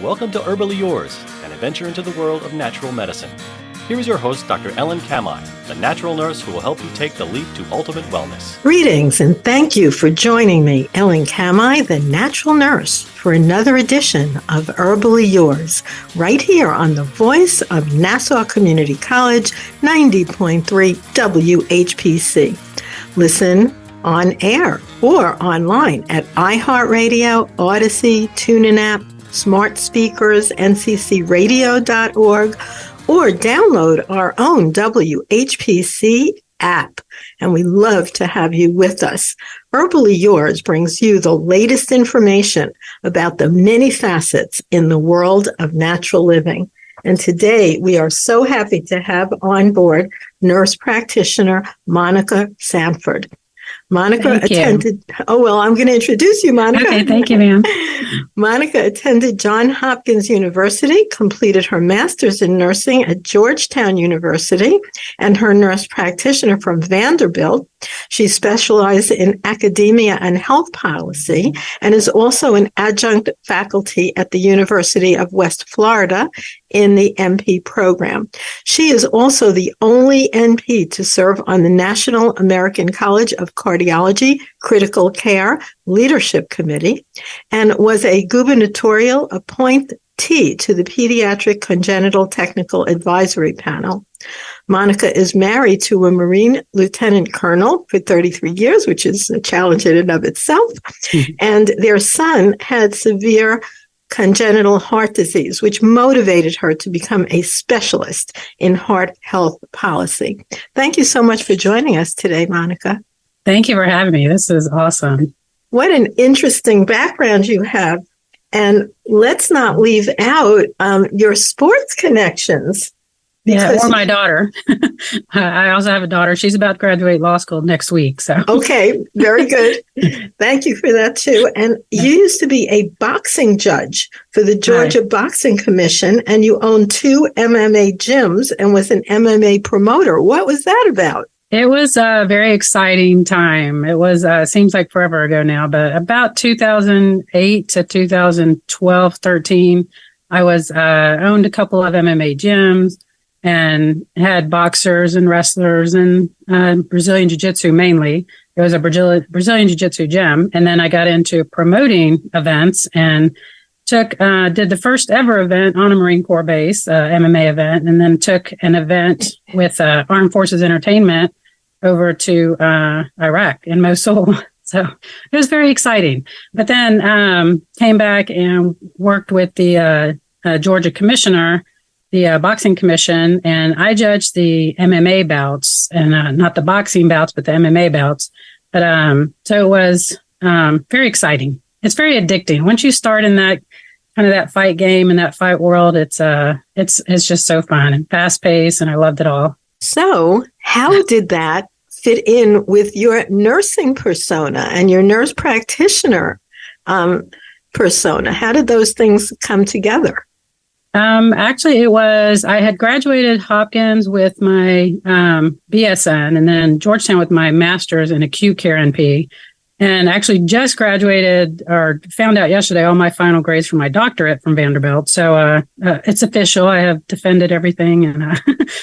Welcome to Herbally Yours, an adventure into the world of natural medicine. Here is your host, Dr. Ellen Kamai, the natural nurse who will help you take the leap to ultimate wellness. Greetings and thank you for joining me, Ellen Kamai, the natural nurse, for another edition of Herbally Yours, right here on the voice of Nassau Community College, 90.3 WHPC. Listen on air or online at iHeartRadio, Odyssey, TuneIn app, smart speakers, nccradio.org, or download our own WHPC app. And we love to have you with us. Herbally Yours brings you the latest information about the many facets in the world of natural living. And today we are so happy to have on board nurse practitioner Monica Sanford. Monica attended, I'm going to introduce you, Monica. Okay, thank you, ma'am. Monica attended Johns Hopkins University, completed her master's in nursing at Georgetown University, and her nurse practitioner from Vanderbilt. She specialized in academia and health policy and is also an adjunct faculty at the University of West Florida in the NP program. She is also the only NP to serve on the National American College of Cardiology Critical Care Leadership Committee and was a gubernatorial appointee to the Pediatric Congenital Technical Advisory Panel. Monica is married to a Marine Lieutenant Colonel for 33 years, which is a challenge in and of itself. And their son had severe congenital heart disease, which motivated her to become a specialist in heart health policy. Thank you so much for joining us today, Monica. Thank you for having me. This is awesome. What an interesting background you have. And let's not leave out your sports connections. Yeah, or my daughter. I also have a daughter. She's about to graduate law school next week. So okay, very good. Thank you for that too. And you used to be a boxing judge for the Georgia Boxing Commission, and you own 2 MMA gyms and was an MMA promoter. What was that about? It was a very exciting time. It was seems like forever ago now, but about 2008 to 2012, 13, I was owned a couple of MMA gyms and had boxers and wrestlers and Brazilian Jiu-Jitsu mainly. It was a Brazilian Jiu-Jitsu gym. And then I got into promoting events and did the first ever event on a Marine Corps base, MMA event, and then took an event with Armed Forces Entertainment over to Iraq in Mosul. So it was very exciting. But then came back and worked with the Georgia commissioner, the boxing commission, and I judged the MMA bouts and not the boxing bouts, but the MMA bouts. But so it was very exciting. It's very addicting. Once you start in that kind of that fight game and that fight world, it's just so fun and fast paced, and I loved it all. So how did that fit in with your nursing persona and your nurse practitioner persona? How did those things come together? Actually, I had graduated Hopkins with my BSN and then Georgetown with my master's in acute care NP. And actually just graduated or found out yesterday all my final grades for my doctorate from Vanderbilt. So it's official. I have defended everything. And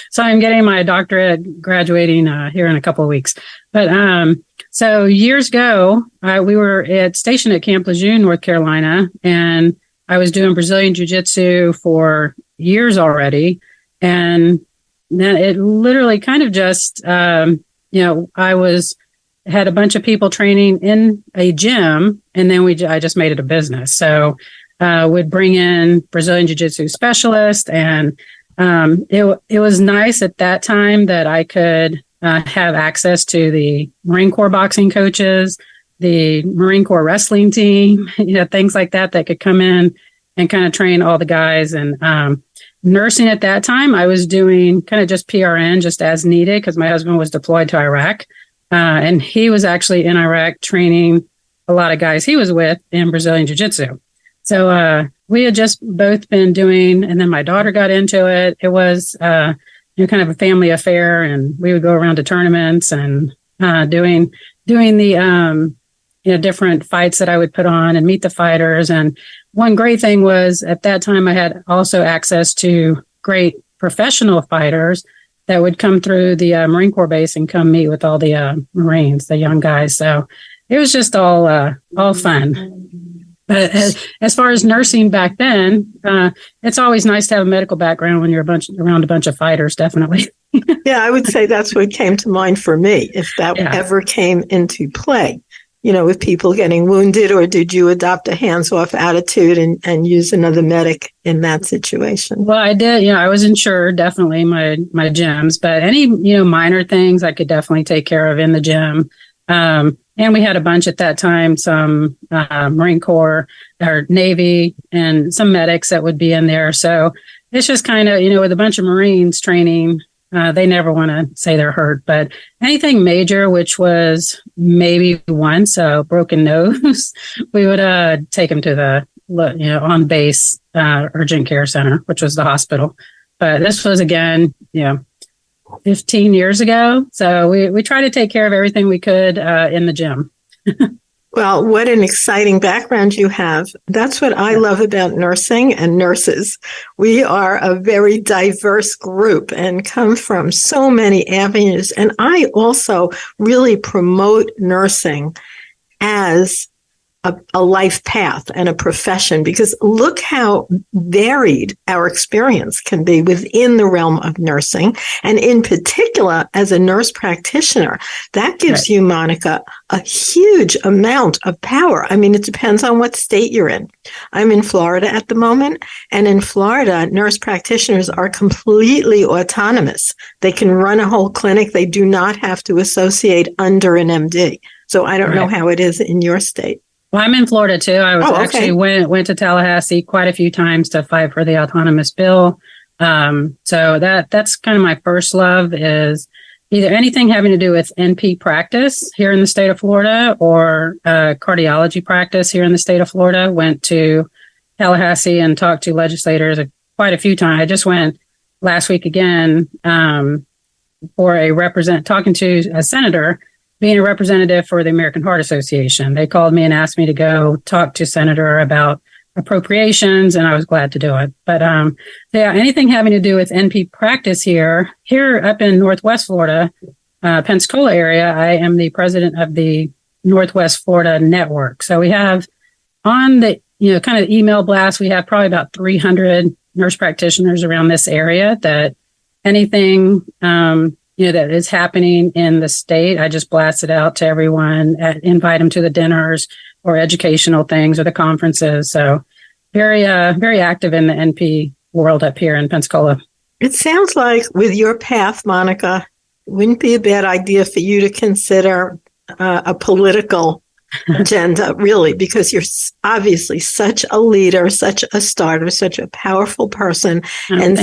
so I'm getting my doctorate graduating here in a couple of weeks. But so years ago, we were stationed at Camp Lejeune, North Carolina, and I was doing Brazilian Jiu-Jitsu for years already. And then it literally kind of just, I had a bunch of people training in a gym, and then I just made it a business. So would bring in Brazilian Jiu-Jitsu specialists, and it was nice at that time that I could have access to the Marine Corps boxing coaches, the Marine Corps wrestling team, things like that could come in and kind of train all the guys. And nursing at that time, I was doing kind of just PRN, just as needed, because my husband was deployed to Iraq. And he was actually in Iraq training a lot of guys he was with in Brazilian Jiu-Jitsu. So we had just both been doing, and then my daughter got into it. It was kind of a family affair, and we would go around to tournaments and doing the different fights that I would put on and meet the fighters. And one great thing was at that time I had also access to great professional fighters that would come through the Marine Corps base and come meet with all the Marines, the young guys. So it was just all fun. But as far as nursing back then, it's always nice to have a medical background when you're around a bunch of fighters, definitely. Yeah, I would say that's what came to mind for me, if that ever came into play, with people getting wounded, or did you adopt a hands-off attitude and use another medic in that situation? Well, I did. I was insured, definitely, my gyms, but any, minor things I could definitely take care of in the gym. And we had a bunch at that time, some Marine Corps or Navy and some medics that would be in there. So it's just kind of, with a bunch of Marines training, they never want to say they're hurt. But anything major, which was maybe once a broken nose, we would take them to the, on base urgent care center, which was the hospital. But this was, again, 15 years ago. So we try to take care of everything we could in the gym. Well, what an exciting background you have. That's what I love about nursing and nurses. We are a very diverse group and come from so many avenues. And I also really promote nursing as a life path and a profession, because look how varied our experience can be within the realm of nursing. And in particular, as a nurse practitioner, that gives you, Monica, a huge amount of power. I mean, it depends on what state you're in. I'm in Florida at the moment, and in Florida, nurse practitioners are completely autonomous. They can run a whole clinic. They do not have to associate under an MD. So I don't know how it is in your state. Well, I'm in Florida too. I was actually went to Tallahassee quite a few times to fight for the autonomous bill. So that's kind of my first love, is either anything having to do with NP practice here in the state of Florida, or cardiology practice here in the state of Florida. Went to Tallahassee and talked to legislators quite a few times. I just went last week again for talking to a senator, being a representative for the American Heart Association. They called me and asked me to go talk to Senator about appropriations, and I was glad to do it. But anything having to do with NP practice here up in Northwest Florida, Pensacola area, I am the president of the Northwest Florida Network. So we have on the, kind of email blast, we have probably about 300 nurse practitioners around this area that anything, that is happening in the state, I just blast it out to everyone, invite them to the dinners or educational things or the conferences. So very, very active in the NP world up here in Pensacola. It sounds like with your path, Monica, it wouldn't be a bad idea for you to consider a political agenda, really, because you're obviously such a leader, such a starter, such a powerful person, and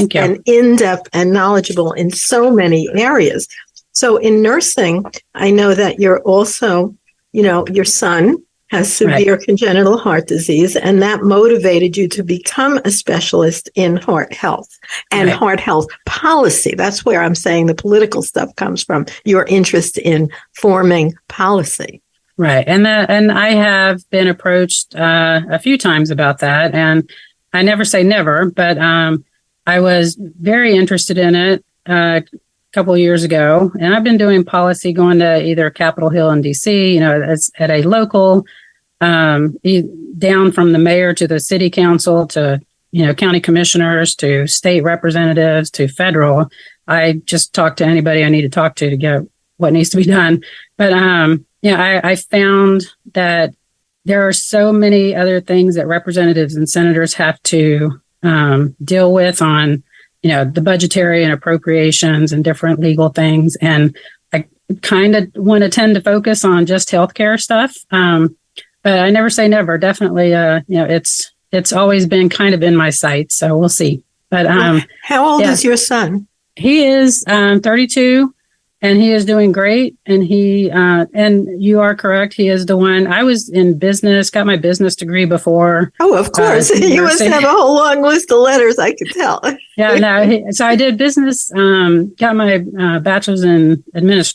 in-depth and knowledgeable in so many areas. So in nursing, I know that you're also, your son has severe congenital heart disease, and that motivated you to become a specialist in heart health and heart health policy. That's where I'm saying the political stuff comes from, your interest in forming policy. Right. And I have been approached a few times about that. And I never say never, but I was very interested in it a couple of years ago. And I've been doing policy, going to either Capitol Hill in D.C., as at a local, down from the mayor to the city council to, county commissioners to state representatives to federal. I just talk to anybody I need to talk to get what needs to be done. But I found that there are so many other things that representatives and senators have to deal with on, the budgetary and appropriations and different legal things. And I kind of want to tend to focus on just healthcare stuff. But I never say never. Definitely, it's always been kind of in my sights. So we'll see. But how old is your son? He is 32. And he is doing great. And and you are correct. He is the one. I was in business, got my business degree before. Oh, of course. You must have a whole long list of letters, I could tell. So I did business, got my bachelor's in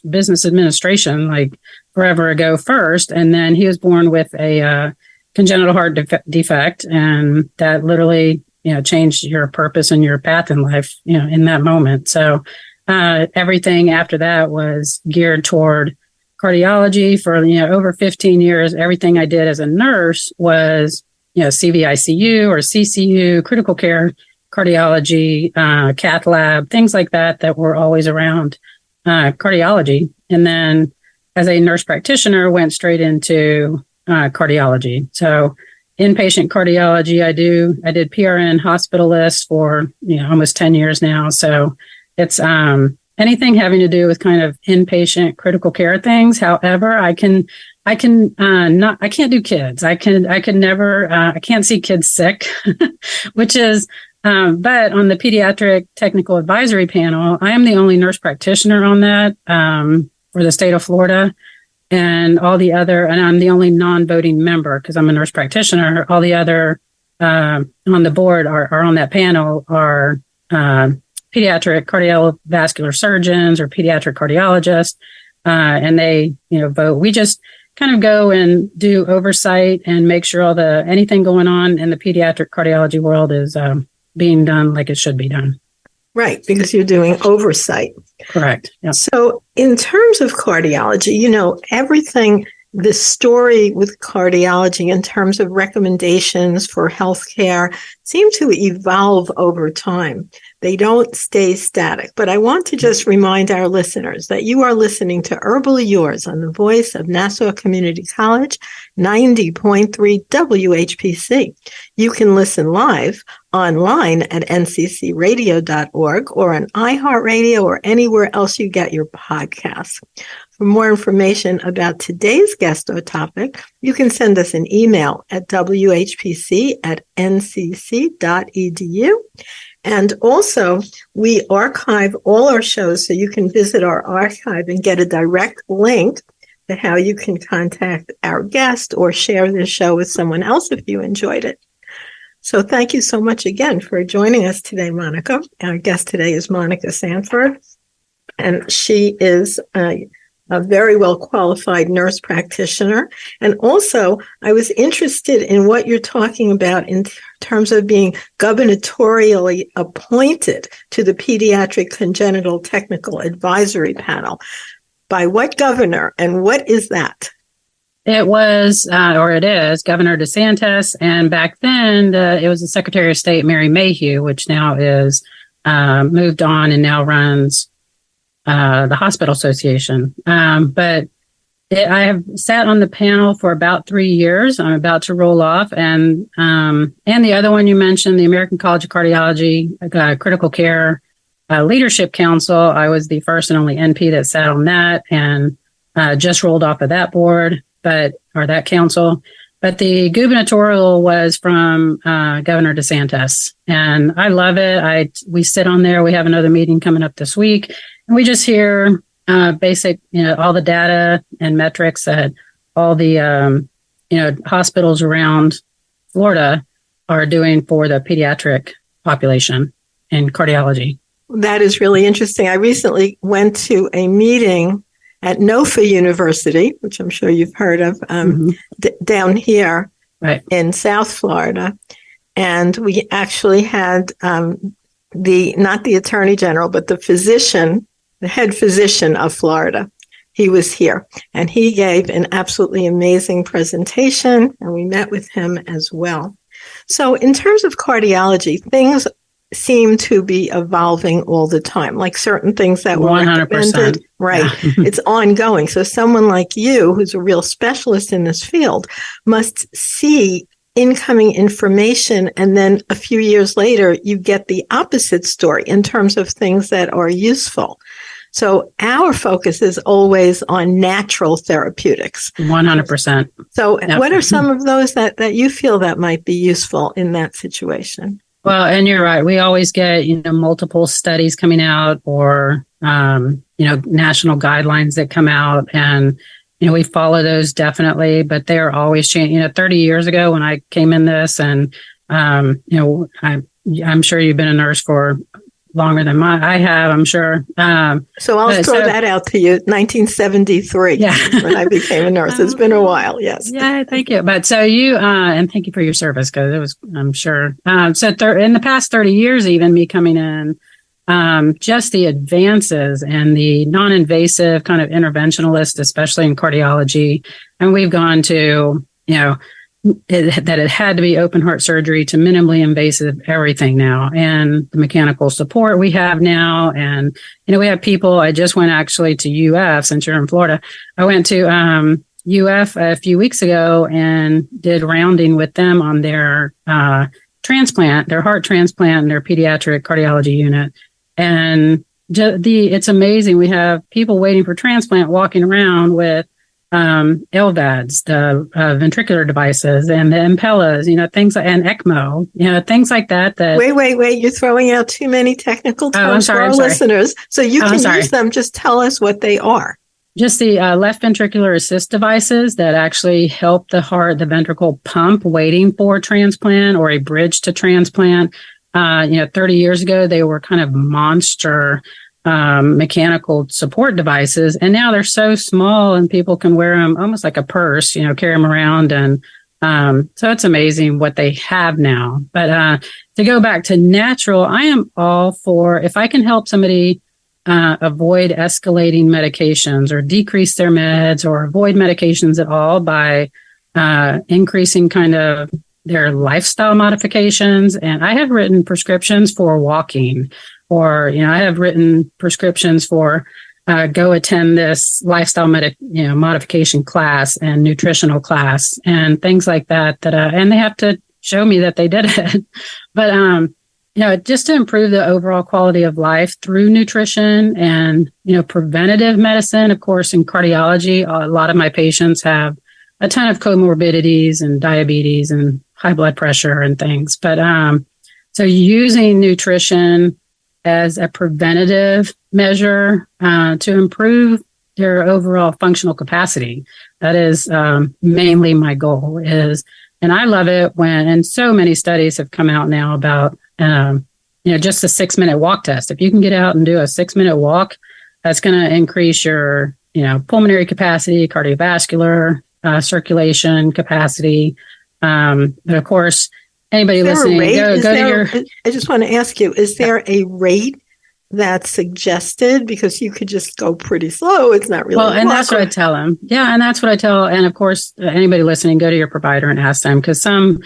business administration, like forever ago first. And then he was born with a congenital heart defect, and that literally, changed your purpose and your path in life, in that moment. So everything after that was geared toward cardiology. For over 15 years, everything I did as a nurse was CVICU or CCU, critical care cardiology, cath lab, things like that were always around cardiology. And then as a nurse practitioner, went straight into cardiology. So inpatient cardiology, I did PRN hospitalist for almost 10 years now. So it's anything having to do with kind of inpatient critical care things. However, I can't do kids. I can't see kids sick, which is, but on the pediatric technical advisory panel, I am the only nurse practitioner on that, for the state of Florida. And and I'm the only non-voting member because I'm a nurse practitioner. All the other on the board are on that panel are pediatric cardiovascular surgeons or pediatric cardiologists, and they vote. We just kind of go and do oversight and make sure anything going on in the pediatric cardiology world is being done like it should be done. Right, because you're doing oversight. Correct. Yeah. So in terms of cardiology, everything, the story with cardiology in terms of recommendations for healthcare seem to evolve over time. They don't stay static. But I want to just remind our listeners that you are listening to Herbal Yours on the voice of Nassau Community College, 90.3 WHPC. You can listen live online at nccradio.org or on iHeartRadio or anywhere else you get your podcasts. For more information about today's guest or topic, you can send us an email at whpc@ncc.edu. And also, we archive all our shows, so you can visit our archive and get a direct link to how you can contact our guest or share this show with someone else if you enjoyed it. So thank you so much again for joining us today, Monica. Our guest today is Monica Sanford, and she is a very well-qualified nurse practitioner. And also, I was interested in what you're talking about in terms of being gubernatorially appointed to the Pediatric Congenital Technical Advisory Panel. By what governor, and what is that? It was, or it is, Governor DeSantis. And back then, it was the Secretary of State, Mary Mayhew, which now is moved on and now runs the Hospital Association. But I have sat on the panel for about 3 years. I'm about to roll off. And the other one you mentioned, the American College of Cardiology, Critical Care Leadership Council. I was the first and only NP that sat on that and just rolled off of that board, or that council. But the gubernatorial was from Governor DeSantis, and I love it. We sit on there. We have another meeting coming up this week, and we just hear basic, all the data and metrics that all the hospitals around Florida are doing for the pediatric population in cardiology. That is really interesting. I recently went to a meeting at NOFA University, which I'm sure you've heard of, down here in South Florida. And we actually had not the Attorney General, but the head physician of Florida. He was here, and he gave an absolutely amazing presentation, and we met with him as well. So in terms of cardiology, things seem to be evolving all the time, like certain things that were 100%. recommended. Right. Yeah. It's ongoing. So someone like you, who's a real specialist in this field, must see incoming information, and then a few years later, you get the opposite story in terms of things that are useful. So our focus is always on natural therapeutics. 100%. So what are some of those that you feel that might be useful in that situation? Well, and you're right. We always get, multiple studies coming out or, national guidelines that come out, and, we follow those definitely, but they're always changing. 30 years ago when I came in this, and, I'm sure you've been a nurse for longer than I have, I'm sure. So I'll throw that out to you. 1973, yeah. when I became a nurse. It's been a while. Yes. Yeah, thank you. But so you, and thank you for your service, because it was, I'm sure. In the past 30 years, even me coming in, just the advances and the non-invasive kind of interventionalist, especially in cardiology. And we've gone to, that it had to be open heart surgery to minimally invasive everything now, and the mechanical support we have now. And, we have people, I just went actually to UF, since you're in Florida. I went to UF a few weeks ago and did rounding with them on their transplant, their heart transplant, and their pediatric cardiology unit. And it's amazing. We have people waiting for transplant walking around with LVADs, the ventricular devices, and the Impellas, things like, and ECMO, things like that. Wait, you're throwing out too many technical terms for our listeners. So you can use them. Just tell us what they are. Just the left ventricular assist devices that actually help the heart, the ventricle pump waiting for transplant or a bridge to transplant. 30 years ago, they were kind of monster mechanical support devices, and now they're so small and people can wear them almost like a purse, carry them around. And so it's amazing what they have now. But to go back to natural, I am all for, if I can help somebody avoid escalating medications or decrease their meds or avoid medications at all by increasing kind of their lifestyle modifications. And I have written prescriptions for walking, or, I have written prescriptions for go attend this lifestyle modification class and nutritional class and things like that, and they have to show me that they did it. But, just to improve the overall quality of life through nutrition and, preventative medicine. Of course, in cardiology, a lot of my patients have a ton of comorbidities and diabetes and high blood pressure and things. But so using nutrition as a preventative measure to improve their overall functional capacity. That is mainly my goal is, and I love it when, and so many studies have come out now about, just a 6-minute walk test. If you can get out and do a 6-minute walk, that's going to increase your, pulmonary capacity, cardiovascular, circulation capacity. But of course, anybody listening, go to your... I just want to ask you, is there a rate that's suggested? Because you could just go pretty slow. It's not really... Well, and that's what I tell them. Yeah, and that's what I tell... And of course, anybody listening, go to your provider and ask them, because some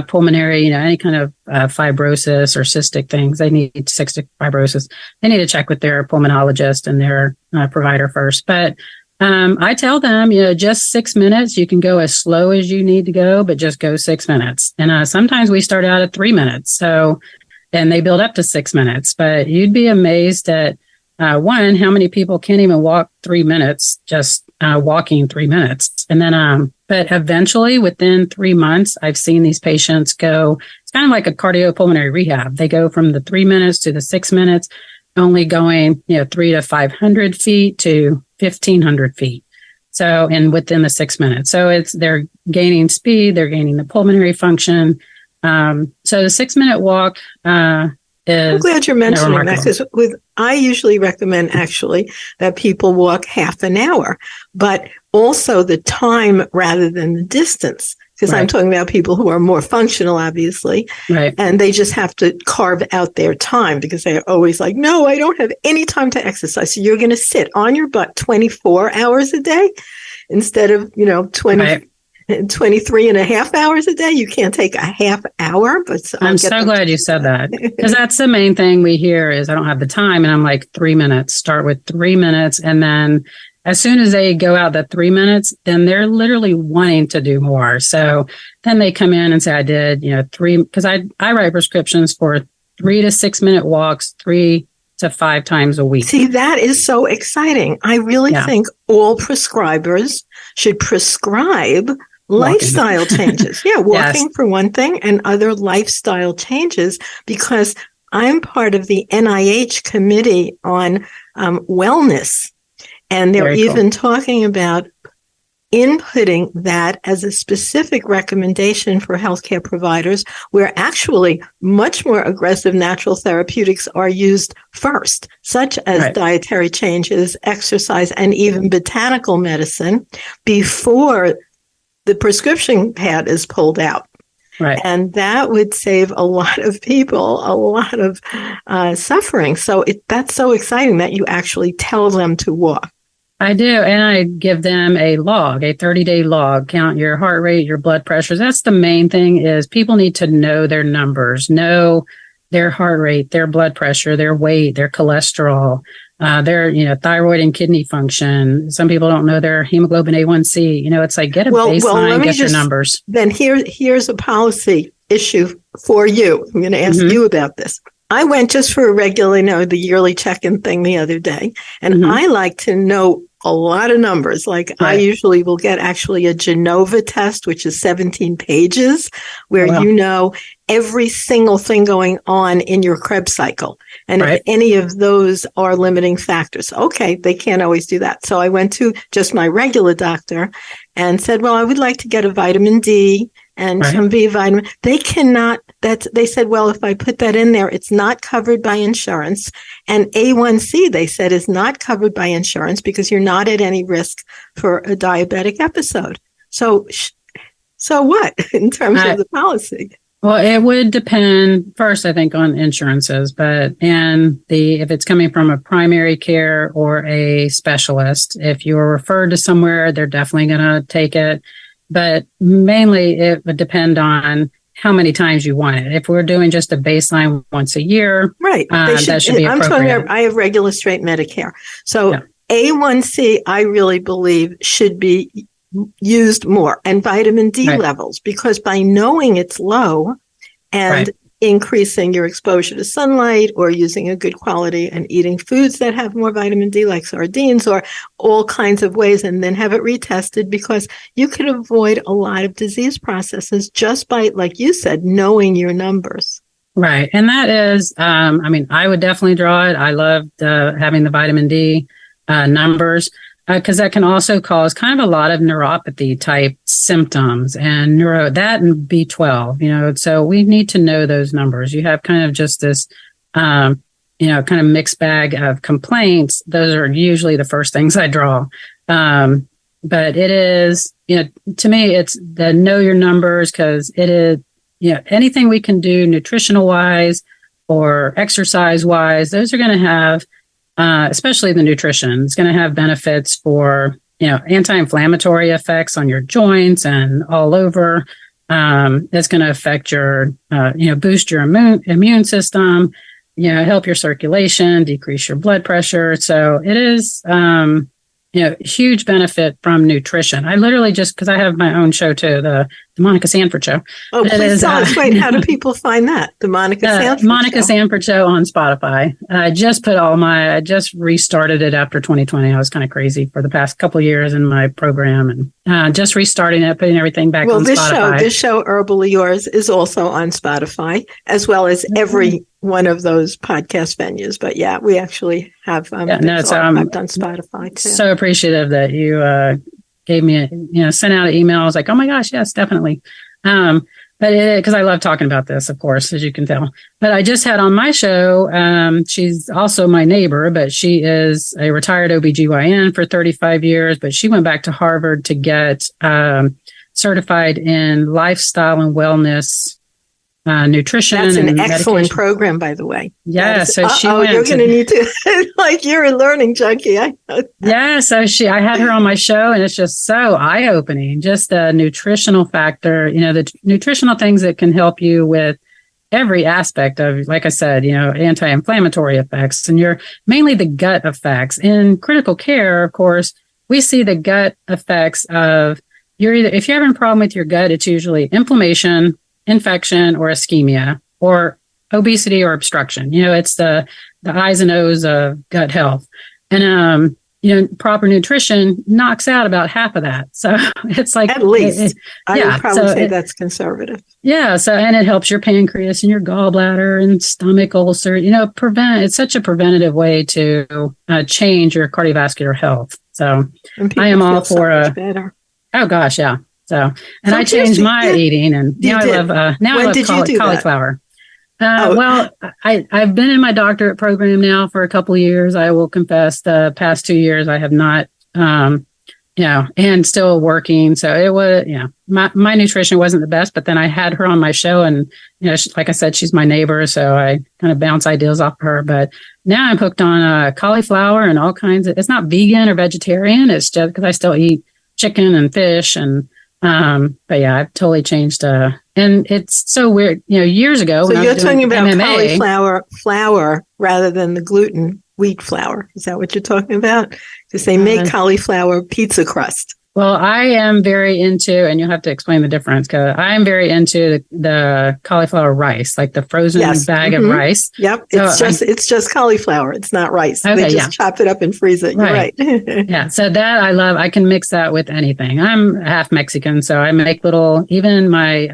pulmonary, any kind of fibrosis or cystic things, they need cystic fibrosis. They need to check with their pulmonologist and their provider first. But I tell them, just 6 minutes. You can go as slow as you need to go, but just go 6 minutes. And sometimes we start out at 3 minutes. And they build up to 6 minutes. But you'd be amazed at, one, how many people can't even walk 3 minutes, just walking 3 minutes. And then, but eventually within 3 months, I've seen these patients go, it's kind of like a cardiopulmonary rehab. They go from the 3 minutes to the 6 minutes, only going, 300 to 500 feet to 1,500 feet. So, and within the 6 minutes. So they're gaining speed, they're gaining the pulmonary function. So the 6-minute walk, is... I'm glad you're mentioning that, because I usually recommend actually that people walk half an hour, but also the time rather than the distance. Because I'm talking about people who are more functional, obviously, and they just have to carve out their time because they're always like, no, I don't have any time to exercise. So you're going to sit on your butt 24 hours a day instead of, 23 and a half hours a day. You can't take a half hour. But I'm so glad you said that, because that's the main thing we hear is I don't have the time. And I'm like, 3 minutes, start with 3 minutes. And then as soon as they go out that 3 minutes, then they're literally wanting to do more. So then they come in and say, I did, 3, because I write prescriptions for 3 to 6 minute walks, 3 to 5 times a week. See, that is so exciting. I really think all prescribers should prescribe lifestyle changes. Walking for one thing, and other lifestyle changes, because I'm part of the NIH committee on wellness. And they're even talking about inputting that as a specific recommendation for healthcare providers, where actually much more aggressive natural therapeutics are used first, such as dietary changes, exercise, and even botanical medicine before the prescription pad is pulled out. Right. And that would save a lot of people a lot of suffering. So that's so exciting that you actually tell them to walk. I do. And I give them a log, a 30-day log, count your heart rate, your blood pressures. That's the main thing is people need to know their numbers, know their heart rate, their blood pressure, their weight, their cholesterol, their, thyroid and kidney function. Some people don't know their hemoglobin A1C. It's like get a baseline, get your numbers. Then here's a policy issue for you. I'm going to ask you about this. I went just for a regular, the yearly check-in thing the other day, and I like to know a lot of numbers. Like I usually will get actually a Genova test, which is 17 pages, where you know every single thing going on in your Krebs cycle. And if any of those are limiting factors, okay, they can't always do that. So I went to just my regular doctor and said, well, I would like to get a vitamin D and some B vitamin. They cannot, they said, well, if I put that in there, it's not covered by insurance. And A1C, they said, is not covered by insurance because you're not at any risk for a diabetic episode. So what in terms of the policy? Well, it would depend first, I think, on insurances, if it's coming from a primary care or a specialist. If you are referred to somewhere, they're definitely going to take it. But mainly it would depend on how many times you want it. If we're doing just a baseline once a year, that should be appropriate. I have regular straight Medicare. So A1C, I really believe, should be used more, and vitamin D levels, because by knowing it's low and increasing your exposure to sunlight or using a good quality and eating foods that have more vitamin D, like sardines or all kinds of ways, and then have it retested, because you could avoid a lot of disease processes just by, like you said, knowing your numbers. Right. And that is, I would definitely draw it. I love having the vitamin D numbers. Because that can also cause kind of a lot of neuropathy type symptoms and and B12, so we need to know those numbers. You have kind of just this, kind of mixed bag of complaints. Those are usually the first things I draw. But it is, to me, it's the know your numbers, because it is, anything we can do nutritional wise or exercise wise, those are going to have, especially the nutrition, it's going to have benefits for, anti-inflammatory effects on your joints and all over. It's going to affect your, boost your immune system, help your circulation, decrease your blood pressure. So it is, huge benefit from nutrition. I literally because I have my own show too, the Monica Sanford Show. Oh, please tell us, wait, how do people find that? The Monica Sanford Show on Spotify. I just restarted it after 2020. I was kind of crazy for the past couple of years in my program, and just restarting it, putting everything back on Spotify. This show, Herbally Yours, is also on Spotify, as well as every one of those podcast venues. But yeah, we actually have I'm on Spotify too. So appreciative that you gave me sent out an email. I was like, oh my gosh, yes, definitely. But because I love talking about this, of course, as you can tell. But I just had on my show, she's also my neighbor, but she is a retired OBGYN for 35 years, but she went back to Harvard to get certified in lifestyle and wellness nutrition. That's an excellent program, by the way. Yeah. So you're going to need to, like, you're a learning junkie. I know. Yeah. So I had her on my show, and it's just so eye-opening, just the nutritional factor, the nutritional things that can help you with every aspect of, like I said, anti-inflammatory effects, and mainly the gut effects. In critical care, of course, we see the gut effects of if you're having a problem with your gut, it's usually inflammation, infection, or ischemia, or obesity or obstruction. It's the I's and O's of gut health. And, proper nutrition knocks out about half of that. So it's like, at least I would probably say that's conservative. Yeah. So, and it helps your pancreas and your gallbladder and stomach ulcer, it's such a preventative way to change your cardiovascular health. So I am all for better. Oh gosh, yeah. So, and So I changed my eating, and You now I did. love When did you do that? cauliflower. Oh. Well, I've been in my doctorate program now for a couple of years. I will confess, the past 2 years I have not, and still working. So it was, my nutrition wasn't the best, but then I had her on my show, and like I said, she's my neighbor, so I kind of bounce ideas off of her. But now I'm hooked on cauliflower and all kinds of. It's not vegan or vegetarian. It's just because I still eat chicken and fish, and but yeah, I've totally changed. And it's so weird. Years ago, So when you're I was doing talking about MMA, cauliflower flour rather than the gluten wheat flour. Is that what you're talking about? Because they make cauliflower pizza crust. Well, I am very into, and you'll have to explain the difference, because I am very into the cauliflower rice, like the frozen bag of rice. Yep. So It's just cauliflower. It's not rice. Okay, They just chop it up and freeze it. You're right. Yeah. So that I love. I can mix that with anything. I'm half Mexican, so I make little, even my,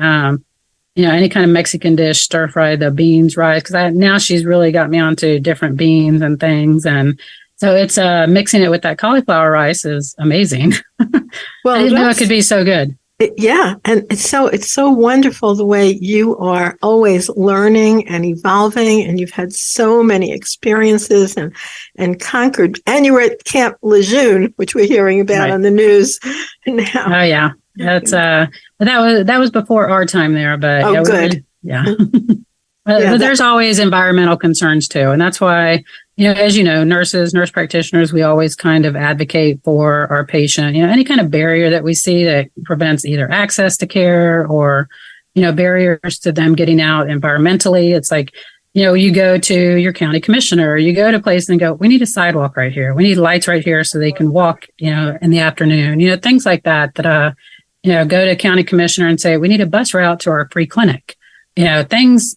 any kind of Mexican dish, stir fry the beans, rice, because now she's really got me onto different beans and things. And so it's mixing it with that cauliflower rice is amazing. Well, I didn't know it could be so good. Yeah. And it's so wonderful the way you are always learning and evolving, and you've had so many experiences and conquered, and you were at Camp Lejeune, which we're hearing about on the news now. Oh yeah. That's that was before our time there, but good. But there's always environmental concerns too. And that's why, as you know, nurse practitioners, we always kind of advocate for our patient, any kind of barrier that we see that prevents either access to care or, barriers to them getting out environmentally. It's like, you go to your county commissioner, you go to a place and go, we need a sidewalk right here. We need lights right here so they can walk, in the afternoon, things like that, go to county commissioner and say, we need a bus route to our free clinic. Things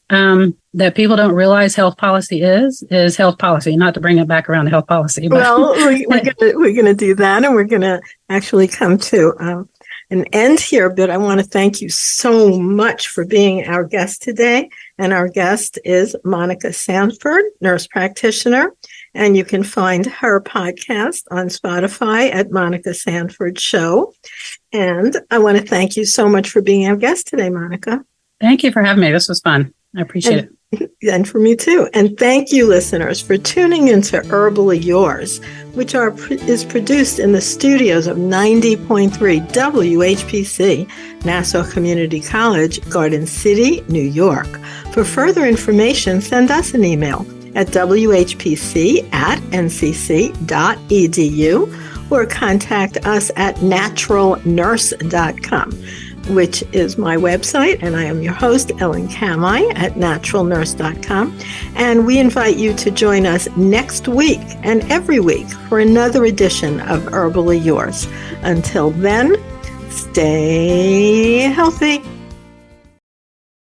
that people don't realize health policy is health policy, not to bring it back around to health policy. But. Well, we're gonna do that, and we're gonna actually come to an end here. But I want to thank you so much for being our guest today. And our guest is Monica Sanford, nurse practitioner. And you can find her podcast on Spotify at Monica Sanford Show. And I want to thank you so much for being our guest today, Monica. Thank you for having me. This was fun. I appreciate it. And for me too. And thank you, listeners, for tuning into Herbally Yours, which is produced in the studios of 90.3 WHPC, Nassau Community College, Garden City, New York. For further information, send us an email at whpc@ncc.edu or contact us at naturalnurse.com, which is my website, and I am your host, Ellen Kamai, at naturalnurse.com. And we invite you to join us next week and every week for another edition of Herbally Yours. Until then, stay healthy.